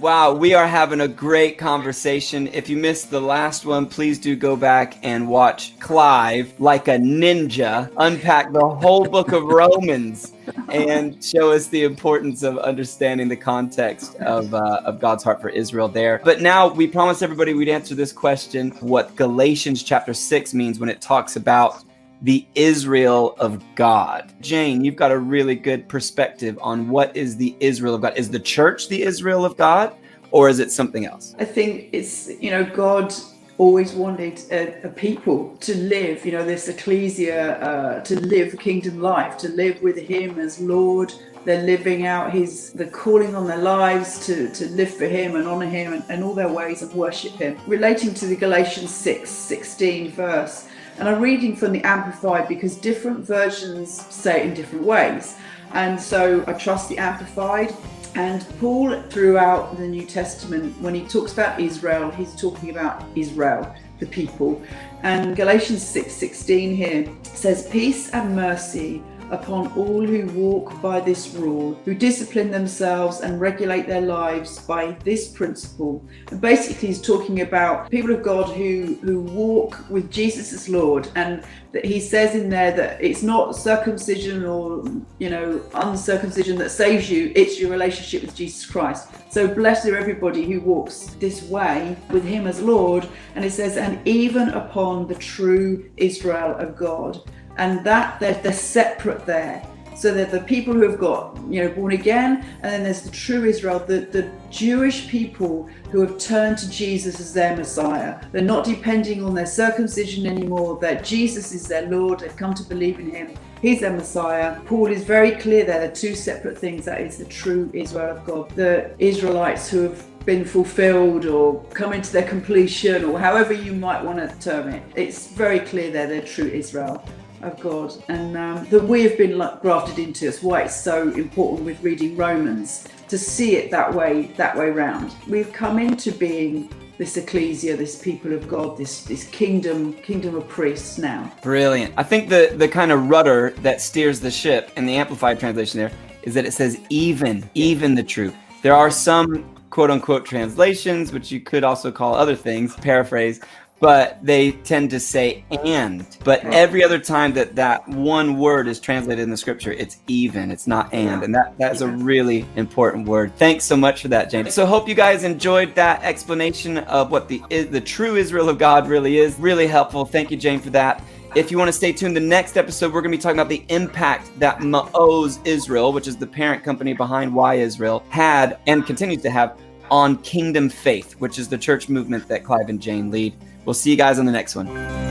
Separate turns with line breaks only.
Wow, we are having a great conversation. If you missed the last one, please do go back and watch Clive, like a ninja, unpack the whole book of Romans and show us the importance of understanding the context of God's heart for Israel there. But now we promised everybody we'd answer this question, what Galatians chapter 6 means when it talks about the Israel of God. Jane, you've got a really good perspective on what is the Israel of God. Is the church the Israel of God, or is it something else?
I think it's, God always wanted a people to live, this ecclesia, to live kingdom life, to live with him as Lord. They're living out the calling on their lives to live for him and honor him and all their ways and worship him. Relating to the Galatians 6:16 verse, and I'm reading from the Amplified because different versions say it in different ways. And so I trust the Amplified. And Paul, throughout the New Testament, when he talks about Israel, he's talking about Israel, the people. And Galatians 6:16 here says, "Peace and mercy upon all who walk by this rule, who discipline themselves and regulate their lives by this principle." And basically he's talking about people of God who walk with Jesus as Lord, and that he says in there that it's not circumcision or uncircumcision that saves you, it's your relationship with Jesus Christ. So blessed are everybody who walks this way with him as Lord. And it says, and even upon the true Israel of God. And that they're separate there. So they're the people who have got, born again, and then there's the true Israel, the Jewish people who have turned to Jesus as their Messiah. They're not depending on their circumcision anymore, that Jesus is their Lord, they've come to believe in him. He's their Messiah. Paul is very clear there, they're two separate things. That is the true Israel of God. The Israelites who have been fulfilled or come into their completion, or however you might want to term it, it's very clear there, they're true Israel of God, and that we have been grafted into. It's why it's so important with reading Romans to see it that way round. We've come into being this ecclesia, this people of God, this kingdom of priests now.
Brilliant. I think the kind of rudder that steers the ship in the Amplified translation there is that it says even the true. There are some quote unquote translations, which you could also call other things, paraphrase, but they tend to say and. But every other time that one word is translated in the scripture, it's even, it's not and. And that's a really important word. Thanks so much for that, Jane. So hope you guys enjoyed that explanation of what the true Israel of God really is. Really helpful. Thank you, Jane, for that. If you want to stay tuned, the next episode, we're going to be talking about the impact that Maoz Israel, which is the parent company behind Why Israel, had and continues to have on kingdom faith, which is the church movement that Clive and Jane lead. We'll see you guys on the next one.